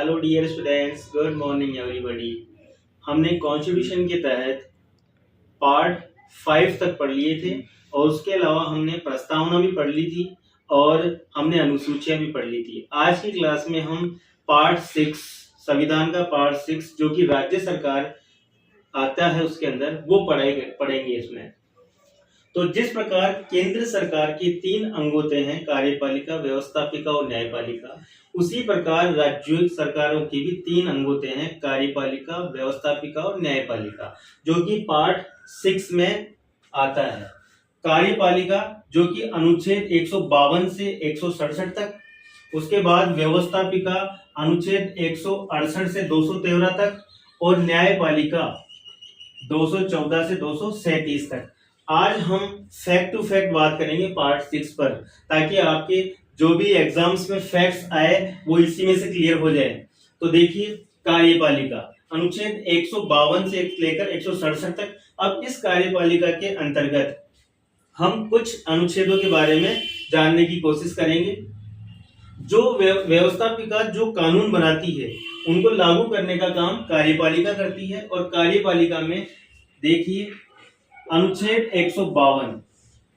Hello dear students, good morning everybody. हमने constitution के तहत पार्ट 5 तक पढ़ लिए थे और उसके अलावा हमने प्रस्तावना भी पढ़ ली थी और हमने अनुसूचियां भी पढ़ ली थी। आज की क्लास में हम पार्ट 6 संविधान का पार्ट 6 जो कि राज्य सरकार आता है उसके अंदर वो पढ़ेंगे इसमें। तो जिस प्रकार केंद्र सरकार के 3 अंग होते हैं, कार्यपालिका, व्यवस्थापिका और न्यायपालिका, उसी प्रकार राज्य सरकारों के भी 3 अंग होते हैं, कार्यपालिका, व्यवस्थापिका और न्यायपालिका, जो कि पार्ट 6 में आता है। कार्यपालिका जो कि अनुच्छेद 152 से 167 तक, उसके बाद व्यवस्थापिका अनुच्छेद 168 से 213 तक और न्यायपालिका 214 से 237 तक। आज हम फैक्ट टू फैक्ट बात करेंगे पार्ट 6 पर, ताकि आपके जो भी एग्जाम्स में फैक्ट्स आए वो इसी में से क्लियर हो जाए। तो देखिए, कार्यपालिका अनुच्छेद 152 से लेकर 167 तक। अब इस कार्यपालिका के अंतर्गत हम कुछ अनुच्छेदों के बारे में जानने की कोशिश करेंगे। जो व्यवस्थापिका जो कानून बनाती है उनको लागू करने का काम कार्यपालिका करती है। और कार्यपालिका में देखिए अनुच्छेद 152,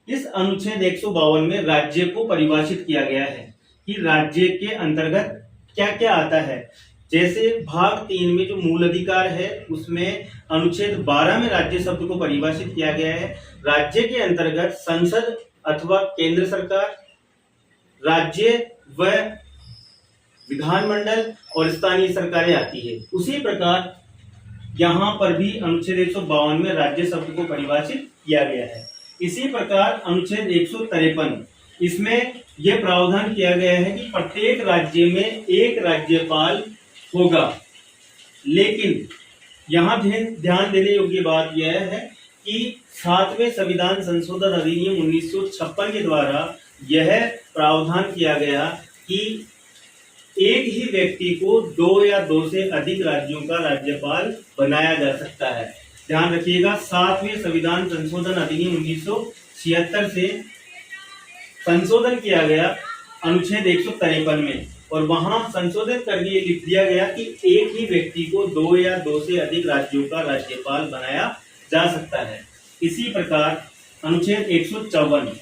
इस अनुच्छेद 152 में राज्य को परिभाषित किया गया है कि राज्य के अंतर्गत क्या क्या आता है। जैसे भाग 3 में जो मूल अधिकार है उसमें अनुच्छेद 12 में राज्य शब्द को परिभाषित किया गया है। राज्य के अंतर्गत संसद अथवा केंद्र सरकार, राज्य व विधानमंडल और स्थानीय सरकारें आती है। उसी प्रकार यहाँ पर भी अनुच्छेद 152 में राज्य शब्द को परिभाषित किया गया है। इसी प्रकार अनुच्छेद 153, इसमें यह प्रावधान किया गया है कि प्रत्येक राज्य में एक राज्यपाल होगा। लेकिन यहाँ ध्यान देने योग्य बात यह है कि 7वें संविधान संशोधन अधिनियम 1956 के द्वारा यह प्रावधान किया गया कि एक ही व्यक्ति को 2 या 2 से अधिक राज्यों का राज्यपाल बनाया जा सकता है। ध्यान रखिएगा, 7वें संविधान संशोधन अधिनियम 1976 से संशोधन किया गया अनुच्छेद 153 में, और वहां संशोधन करके लिख दिया गया कि एक ही व्यक्ति को 2 या 2 से अधिक राज्यों का राज्यपाल बनाया जा सकता है। इसी प्रकार अनुच्छेद 154,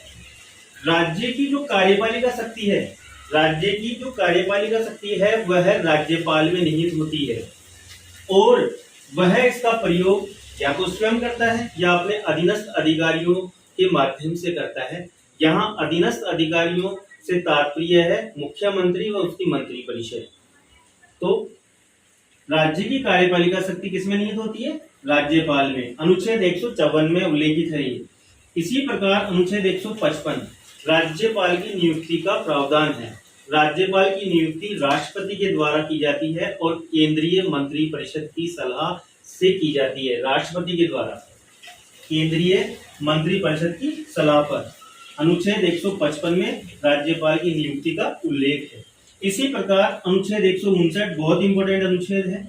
राज्य की जो कार्यपालिका शक्ति है, राज्य की जो कार्यपालिका शक्ति है वह राज्यपाल में निहित होती है और वह इसका प्रयोग या तो स्वयं करता है या अपने अधीनस्थ अधिकारियों के माध्यम से करता है। यहाँ अधीनस्थ अधिकारियों से तात्पर्य है मुख्यमंत्री व उसकी मंत्रिपरिषद। तो राज्य की कार्यपालिका शक्ति किसमें निहित होती है? राज्यपाल में। अनुच्छेद 154 में उल्लेखित है। इसी प्रकार अनुच्छेद 155 राज्यपाल की नियुक्ति का प्रावधान है। राज्यपाल की नियुक्ति राष्ट्रपति के द्वारा की जाती है और केंद्रीय मंत्रिपरिषद की सलाह से की जाती है। राष्ट्रपति के द्वारा केंद्रीय मंत्रिपरिषद की सलाह पर अनुच्छेद 155 में राज्यपाल की नियुक्ति का उल्लेख है। इसी प्रकार अनुच्छेद 159 बहुत इंपॉर्टेंट अनुच्छेद है।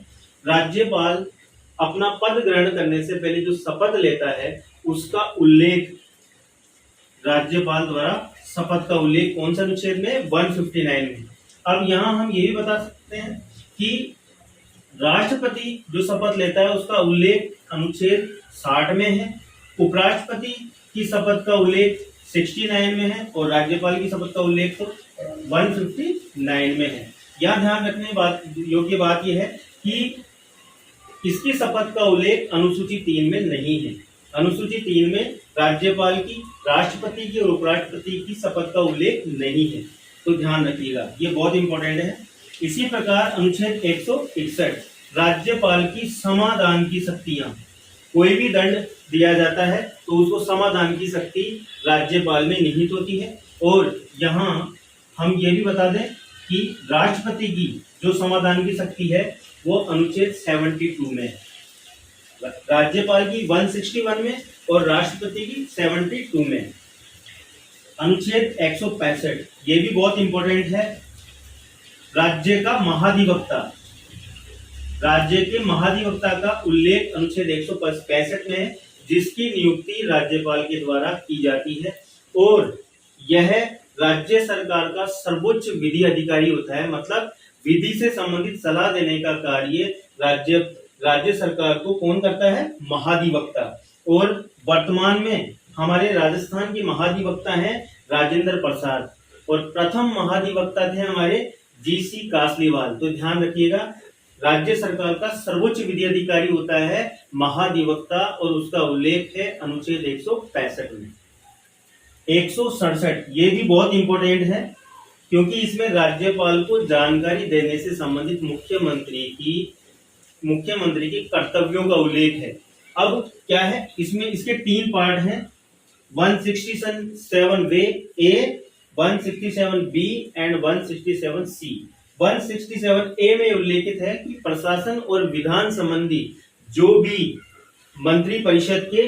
राज्यपाल अपना पद ग्रहण करने से पहले जो शपथ लेता है उसका उल्लेख राज्यपाल द्वारा शपथ का उल्लेख कौन सा अनुच्छेद में? 159 में। अब यहाँ हम ये भी बता सकते हैं कि राष्ट्रपति जो शपथ लेता है उसका उल्लेख अनुच्छेद 60 में है, उपराष्ट्रपति की शपथ का उल्लेख 69 में है और राज्यपाल की शपथ का उल्लेख तो 159 में है। यहाँ ध्यान रखने योग्य बात यह है कि इसकी शपथ का उल्लेख अनुसूची 3 में नहीं है। अनुसूची 3 में राज्यपाल की, राष्ट्रपति की और उपराष्ट्रपति की शपथ का उल्लेख नहीं है, तो ध्यान रखिएगा, ये बहुत इंपॉर्टेंट है। इसी प्रकार अनुच्छेद 161 राज्यपाल की समाधान की शक्तियां, कोई भी दंड दिया जाता है तो उसको समाधान की शक्ति राज्यपाल में निहित होती है। और यहाँ हम ये भी बता दें कि राष्ट्रपति की जो समाधान की शक्ति है वो अनुच्छेद 72 में है, राज्यपाल की 161 में और राष्ट्रपति की 72 में। अनुच्छेद 165 ये भी बहुत इंपॉर्टेंट है। राज्य का महाधिवक्ता, राज्य के महाधिवक्ता का उल्लेख अनुच्छेद 165 में है, जिसकी नियुक्ति राज्यपाल के द्वारा की जाती है और यह राज्य सरकार का सर्वोच्च विधि अधिकारी होता है। मतलब विधि से संबंधित सलाह देने का कार्य राज्य सरकार को कौन करता है? महाधिवक्ता। और वर्तमान में हमारे राजस्थान के महाधिवक्ता हैं राजेंद्र प्रसाद, और प्रथम महाधिवक्ता थे हमारे जीसी कासलीवाल। तो ध्यान रखिएगा, राज्य सरकार का सर्वोच्च विधि अधिकारी होता है महाधिवक्ता, और उसका उल्लेख है अनुच्छेद 165 में। 167 ये भी बहुत इंपॉर्टेंट है, क्योंकि इसमें राज्यपाल को जानकारी देने से संबंधित मुख्यमंत्री के कर्तव्यों का उल्लेख है। अब क्या है इसमें, इसके 3 पार्ट हैं, 167 ए, 167 बी एंड 167 सी। 167 ए में उल्लेखित है कि प्रशासन और विधान संबंधी जो भी मंत्री परिषद के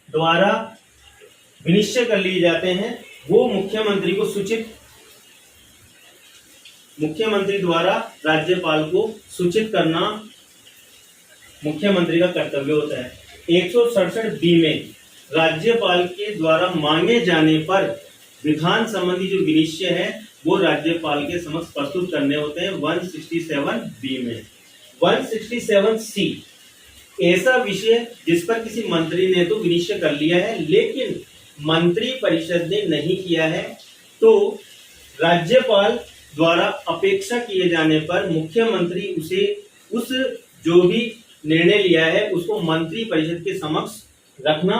द्वारा विनिश्चय कर लिए जाते हैं वो मुख्यमंत्री द्वारा राज्यपाल को सूचित करना मुख्यमंत्री का कर्तव्य होता है। 167 बी में राज्यपाल के द्वारा मांगे जाने पर विधान संबंधी जो विनिश्चय है वो राज्यपाल के समक्ष प्रस्तुत करने होते हैं 167 बी में। 167 सी ऐसा विषय जिस पर किसी मंत्री ने तो विनिश्चय कर लिया है लेकिन मंत्री परिषद ने नहीं किया है, तो राज्यपाल द्वारा अपेक्षा किए जाने पर मुख्यमंत्री उस जो भी निर्णय लिया है उसको मंत्री परिषद के समक्ष रखना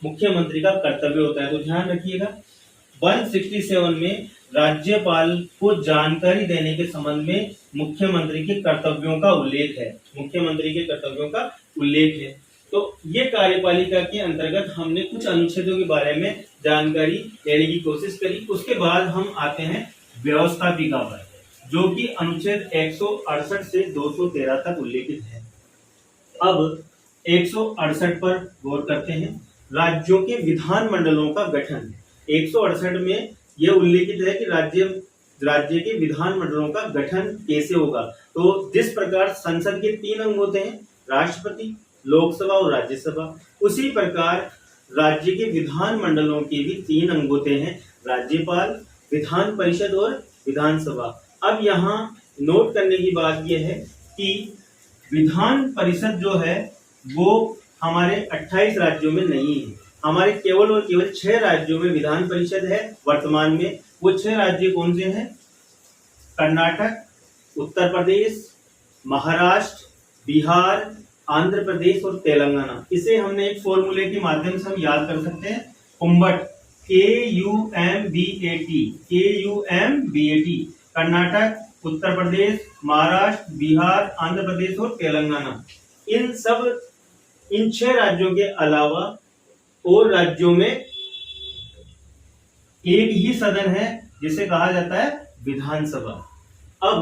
मुख्यमंत्री का कर्तव्य होता है। तो ध्यान रखिएगा, 167 में राज्यपाल को जानकारी देने के संबंध में मुख्यमंत्री के कर्तव्यों का उल्लेख है। तो ये कार्यपालिका के अंतर्गत हमने कुछ अनुच्छेदों के बारे में जानकारी लेने की कोशिश करी। उसके बाद हम आते हैं व्यवस्थापिका पर, जो कि अनुच्छेद 168 से 213 तक उल्लेखित है। अब 168 पर गौर करते हैं, राज्यों के विधान मंडलों का गठन। 168 में यह उल्लेखित है कि राज्य के विधान मंडलों का गठन कैसे होगा। तो जिस प्रकार संसद के 3 अंग होते हैं, राष्ट्रपति, लोकसभा और राज्यसभा, उसी प्रकार राज्य के विधान मंडलों के भी 3 अंग होते हैं, राज्यपाल, विधान परिषद और विधानसभा। अब यहाँ नोट करने की बात यह है कि विधान परिषद जो है वो हमारे 28 राज्यों में नहीं है, हमारे केवल और केवल 6 राज्यों में विधान परिषद है वर्तमान में। वो 6 राज्य कौन से हैं? कर्नाटक, उत्तर प्रदेश, महाराष्ट्र, बिहार, आंध्र प्रदेश और तेलंगाना। इसे हमने एक फॉर्मूले के माध्यम से हम याद कर सकते हैं, कुंभट, KUMBAT, कर्नाटक, उत्तर प्रदेश, महाराष्ट्र, बिहार, आंध्र प्रदेश और तेलंगाना। इन 6 राज्यों के अलावा और राज्यों में एक ही सदन है जिसे कहा जाता है विधानसभा। अब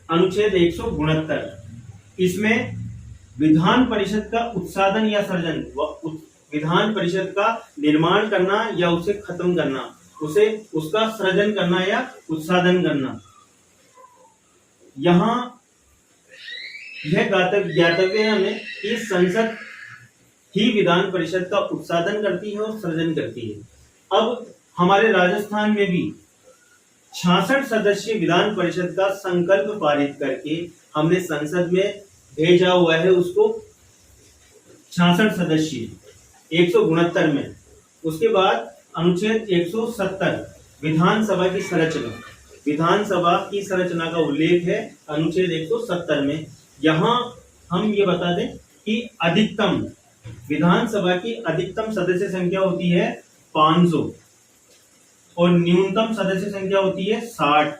अनुच्छेद 169, इसमें विधान परिषद का उत्साधन या सर्जन, विधान परिषद का निर्माण करना या उसे खत्म करना, उसका सृजन करना या उत्साधन करना। यहाँ यह ज्ञातव्य है हमें कि संसद ही विधान परिषद का उत्साधन करती है और सृजन करती है। अब हमारे राजस्थान में भी 66 सदस्यीय विधान परिषद का संकल्प पारित करके हमने संसद में भेजा हुआ है उसको, 66 सदस्यीय 169 में। उसके बाद अनुच्छेद 170 विधानसभा की संरचना का उल्लेख है अनुच्छेद 170 में। यहाँ हम ये बता दें कि अधिकतम विधानसभा की अधिकतम सदस्य संख्या होती है 500 और न्यूनतम सदस्य संख्या होती है 60।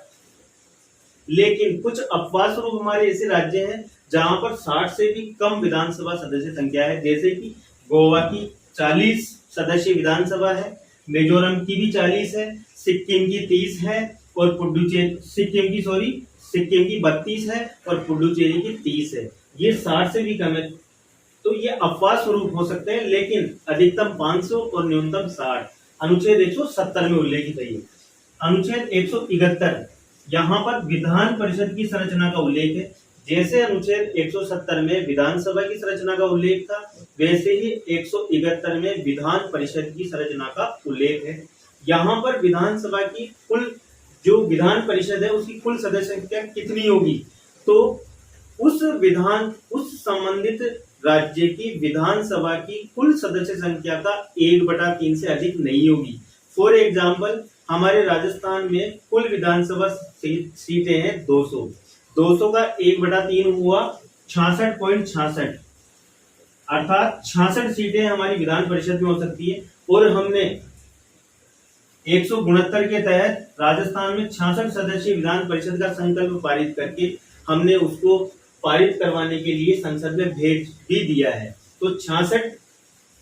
लेकिन कुछ अपवाद स्वरूप हमारे ऐसे राज्य हैं जहां पर 60 से भी कम विधानसभा सदस्य संख्या है, जैसे कि गोवा की 40 सदस्य विधानसभा है, मिजोरम की भी 40 है, सिक्किम की 30 है और सिक्किम की 32 है और पुडुचेरी की 30 है। ये 60 से भी कम है, तो ये अपवाद स्वरूप हो सकते हैं, लेकिन अधिकतम 500 और न्यूनतम 60 अनुच्छेद 170 में उल्लेखित है। अनुच्छेद 171 यहाँ पर विधान परिषद की संरचना का उल्लेख है। जैसे अनुच्छेद 170 में विधानसभा की संरचना का उल्लेख था, वैसे ही 171 में विधान परिषद की संरचना का उल्लेख है। यहाँ पर विधानसभा की कुल जो विधान परिषद है उसकी कुल सदस्य संख्या कितनी होगी, तो उस संबंधित राज्य की विधानसभा की कुल सदस्य संख्या का 1/3 से अधिक नहीं होगी। फॉर एग्जाम्पल, हमारे राजस्थान में कुल विधानसभा सीटें हैं 200 का 1/3 हुआ 66.66, अर्थात 66 सीटें हमारी विधान परिषद में हो सकती है। और हमने 169 के तहत राजस्थान में 66 सदस्यीय विधान परिषद का संकल्प पारित करके हमने उसको पारित करवाने के लिए संसद में भेज भी दिया है। तो 66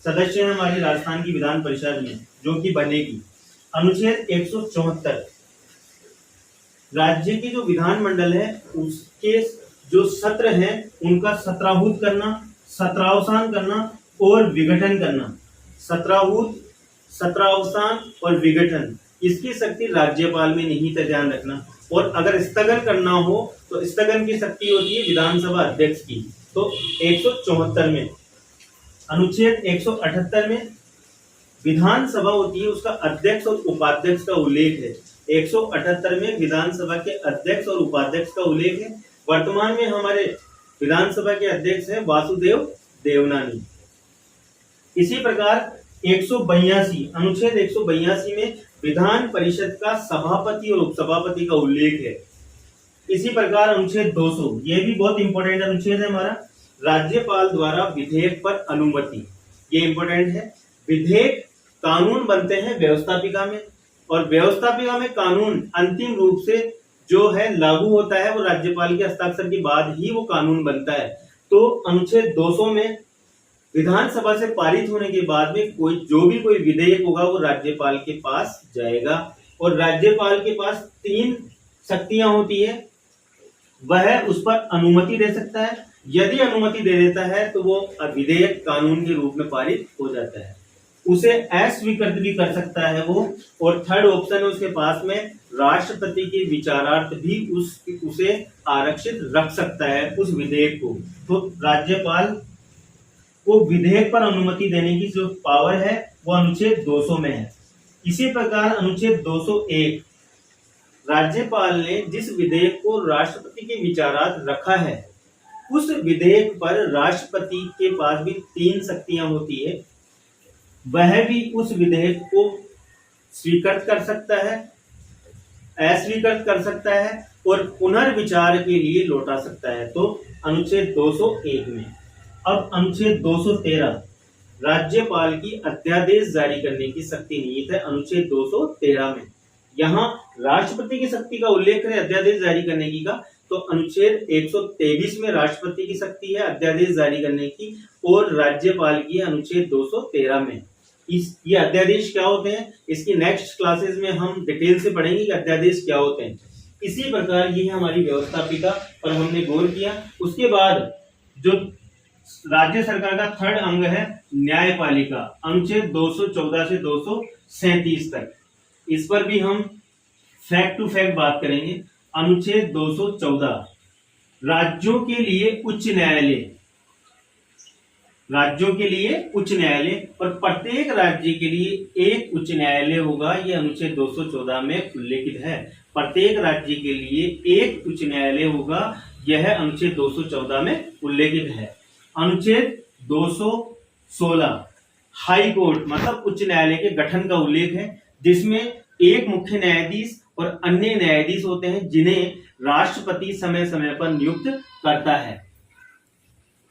सदस्य हैं हमारी राजस्थान की विधान परिषद में जो कि बनेगी। अनुच्छेद 174, राज्य की जो विधानमंडल है उसके जो सत्र हैं उनका सत्राहूत करना, सत्रावसान करना और विघटन करना। सत्रावसान और विघटन, इसकी शक्ति राज्यपाल में नहीं था, ध्यान रखना। और अगर स्थगन करना हो तो स्थगन की शक्ति होती है विधानसभा अध्यक्ष की। तो 174 में, अनुच्छेद 178 में विधानसभा होती है, उसका अध्यक्ष और उपाध्यक्ष का उल्लेख है। 178 में विधानसभा के अध्यक्ष और उपाध्यक्ष का उल्लेख है। वर्तमान में हमारे विधानसभा के अध्यक्ष हैं वासुदेव देवनानी। इसी प्रकार 182, अनुच्छेद 182 में विधान परिषद का सभापति और उपसभापति का उल्लेख है। इसी प्रकार अनुच्छेद 200, यह भी बहुत इंपॉर्टेंट अनुच्छेद है हमारा, राज्यपाल द्वारा विधेयक पर अनुमति। ये इंपॉर्टेंट है। विधेयक कानून बनते हैं व्यवस्थापिका में, और व्यवस्थापिका में कानून अंतिम रूप से जो है लागू होता है वो राज्यपाल के हस्ताक्षर के बाद ही वो कानून बनता है। तो अनुच्छेद 200 में विधानसभा से पारित होने के बाद में कोई विधेयक होगा वो राज्यपाल के पास जाएगा, और राज्यपाल के पास 3 शक्तियां होती है। वह उस पर अनुमति दे सकता है, यदि अनुमति दे देता है तो वो विधेयक कानून के रूप में पारित हो जाता है। उसे अस्वीकृत भी कर सकता है वो। और थर्ड ऑप्शन है उसके पास में, राष्ट्रपति के विचारार्थ भी उसे आरक्षित रख सकता है उस विधेयक को। तो राज्यपाल को विधेयक पर अनुमति देने की जो पावर है वो अनुच्छेद 200 में है। इसी प्रकार अनुच्छेद 201, राज्यपाल ने जिस विधेयक को राष्ट्रपति के विचारार्थ रखा है उस विधेयक पर राष्ट्रपति के पास भी 3 शक्तियां होती है। वह भी उस विधेयक को स्वीकृत कर सकता है, अस्वीकृत कर सकता है और पुनर्विचार के लिए लौटा सकता है। तो अनुच्छेद 201 में। अब अनुच्छेद 213, राज्यपाल की अध्यादेश जारी करने की शक्ति निहित है अनुच्छेद 213 में। यहाँ राष्ट्रपति की शक्ति का उल्लेख है अध्यादेश जारी करने की का, तो अनुच्छेद 123 में राष्ट्रपति की शक्ति है अध्यादेश जारी करने की, और राज्यपाल की अनुच्छेद 213 में। ये अध्यादेश क्या होते हैं, इसकी नेक्स्ट क्लासेस में हम डिटेल से पढ़ेंगे कि अध्यादेश क्या होते हैं। इसी प्रकार ये हमारी व्यवस्थापिका पर हमने गौर किया। उसके बाद जो राज्य सरकार का थर्ड अंग है न्यायपालिका, अनुच्छेद 214 से 237 तक, इस पर भी हम फैक्ट टू फैक्ट बात करेंगे। अनुच्छेद 214, राज्यों के लिए उच्च न्यायालय, राज्यों के लिए उच्च न्यायालय और प्रत्येक राज्य के लिए एक उच्च न्यायालय होगा। यह अनुच्छेद 214 में उल्लेखित है। प्रत्येक राज्य के लिए एक उच्च न्यायालय होगा, यह अनुच्छेद 214 में उल्लेखित है। अनुच्छेद 216, हाई कोर्ट मतलब उच्च न्यायालय के गठन का उल्लेख है, जिसमें एक मुख्य न्यायाधीश और अन्य न्यायाधीश होते हैं जिन्हें राष्ट्रपति समय समय पर नियुक्त करता है।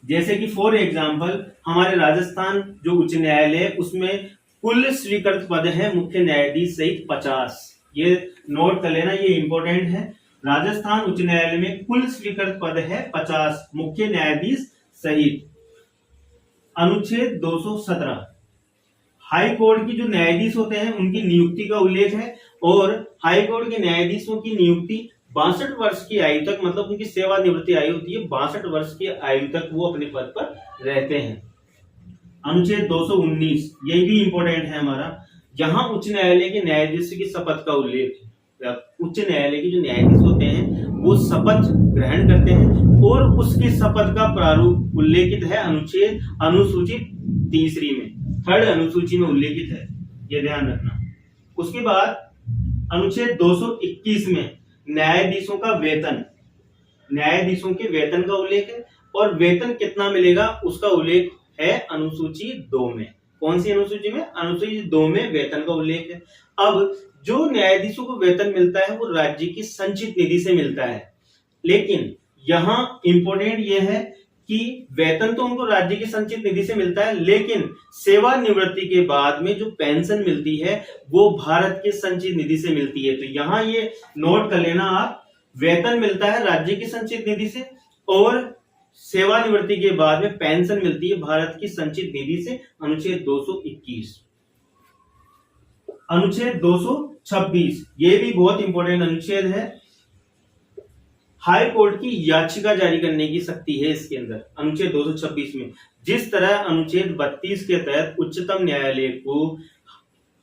जैसे कि फॉर एग्जाम्पल हमारे राजस्थान जो उच्च न्यायालय है उसमें कुल स्वीकृत पद है मुख्य न्यायाधीश सहित 50। ये नोट कर लेना, ये इंपॉर्टेंट है। राजस्थान उच्च न्यायालय में कुल स्वीकृत पद है 50 मुख्य न्यायाधीश सहित। अनुच्छेद 217, हाई कोर्ट की जो न्यायाधीश होते हैं उनकी नियुक्ति का उल्लेख है, और हाई कोर्ट के न्यायाधीशों की नियुक्ति 62 वर्ष की आयु तक, मतलब उनकी सेवानिवृत्ति आयु होती है 62 वर्ष की आयु तक वो अपने पद पर रहते हैं। अनुच्छेद 219, यही भी इंपॉर्टेंट है हमारा, जहां उच्च न्यायालय के न्यायाधीश की शपथ का उल्लेख है। उच्च न्यायालय के जो न्यायाधीश होते हैं वो शपथ ग्रहण करते हैं और उसके शपथ का प्रारूप उल्लेखित है अनुसूची 3 में, थर्ड अनुसूची में उल्लेखित है, ये ध्यान रखना। उसके बाद अनुच्छेद 221 में न्यायाधीशों का वेतन, न्यायाधीशों के वेतन का उल्लेख है और वेतन कितना मिलेगा उसका उल्लेख है अनुसूची 2 में। कौन सी अनुसूची में? अनुसूची 2 में वेतन का उल्लेख है। अब जो न्यायाधीशों को वेतन मिलता है वो राज्य की संचित निधि से मिलता है, लेकिन यहां इंपॉर्टेंट यह है कि वेतन तो उनको राज्य की संचित निधि से मिलता है, लेकिन सेवानिवृत्ति के बाद में जो पेंशन मिलती है वो भारत की संचित निधि से मिलती है। तो यहां ये नोट कर लेना आप, वेतन मिलता है राज्य की संचित निधि से और सेवानिवृत्ति के बाद में पेंशन मिलती है भारत की संचित निधि से। अनुच्छेद 221। अनुच्छेद 226 ये भी बहुत इंपॉर्टेंट अनुच्छेद है। हाई कोर्ट की याचिका जारी करने की शक्ति है इसके अंदर अनुच्छेद 226 में। जिस तरह अनुच्छेद 32 के तहत उच्चतम न्यायालय को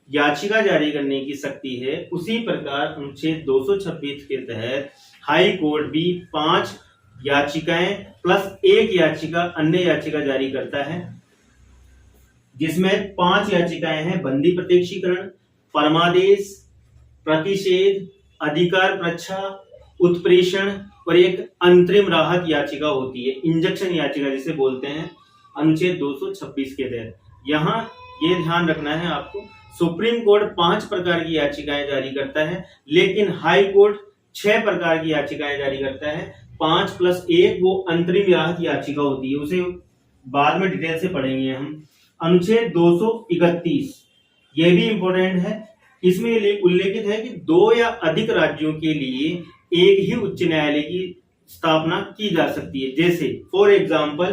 याचिका जारी करने की शक्ति है, उसी प्रकार अनुच्छेद 226 के तहत हाई कोर्ट भी 5 याचिकाएं प्लस 1 याचिका अन्य याचिका जारी करता है, जिसमें 5 याचिकाएं हैं बंदी प्रत्यक्षीकरण, परमादेश, प्रतिषेध, अधिकार प्रच्छा, उत्प्रेषण और एक अंतरिम राहत याचिका होती है, इंजेक्शन याचिका जिसे बोलते हैं अनुच्छेद 226 के तहत। यहाँ ये ध्यान रखना है आपको, सुप्रीम कोर्ट 5 प्रकार की याचिकाएं जारी करता है, लेकिन हाई कोर्ट 6 प्रकार की याचिकाएं जारी करता है। 5 प्लस 1 वो अंतरिम राहत याचिका होती है, उसे बाद में डिटेल से पढ़ेंगे हम। अनुच्छेद 231 ये भी इंपॉर्टेंट है। इसमें उल्लेखित है कि 2 या अधिक राज्यों के लिए एक ही उच्च न्यायालय की स्थापना की जा सकती है। जैसे फॉर एग्जांपल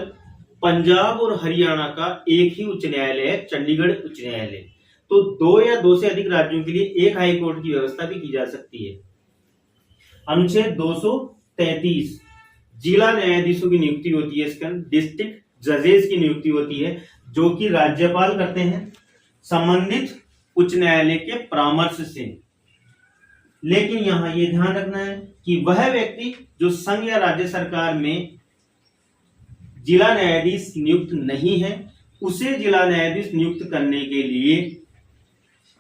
पंजाब और हरियाणा का एक ही उच्च न्यायालय है, चंडीगढ़ उच्च न्यायालय। तो 2 या 2 से अधिक राज्यों के लिए एक हाई कोर्ट की व्यवस्था भी की जा सकती है। अनुच्छेद 233 जिला न्यायाधीशों की नियुक्ति होती है, इसके अंदर डिस्ट्रिक्ट जजेस की नियुक्ति होती है जो कि राज्यपाल करते हैं संबंधित उच्च न्यायालय के परामर्श से। लेकिन यहां यह ध्यान रखना है कि वह व्यक्ति जो संघ या राज्य सरकार में जिला न्यायाधीश नियुक्त नहीं है, उसे जिला न्यायाधीश नियुक्त करने के लिए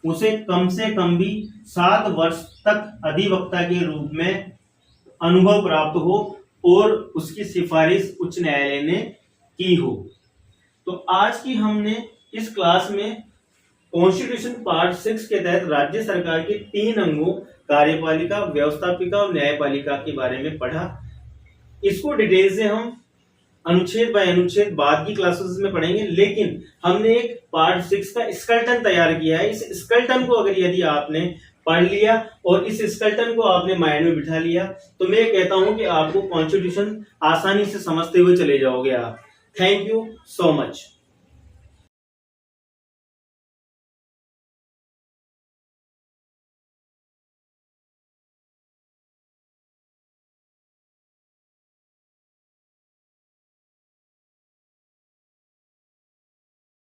उसे कम से कम भी 7 वर्ष तक अधिवक्ता के रूप में अनुभव प्राप्त हो और उसकी सिफारिश उच्च न्यायालय ने की हो। तो आज की हमने इस क्लास में कॉन्स्टिट्यूशन पार्ट 6 के तहत राज्य सरकार के 3 अंगों कार्यपालिका, व्यवस्थापिका और न्यायपालिका के बारे में पढ़ा। इसको डिटेल से हम अनुच्छेद बाय अनुच्छेद बाद की क्लासेस में पढ़ेंगे, लेकिन हमने एक पार्ट 6 का स्केलेटन तैयार किया है। इस स्केलेटन को अगर यदि आपने पढ़ लिया और इस स्केलेटन को आपने माइंड में बिठा लिया तो मैं कहता हूं कि आपको कॉन्स्टिट्यूशन आसानी से समझते हुए चले जाओगे आप। Thank you so much.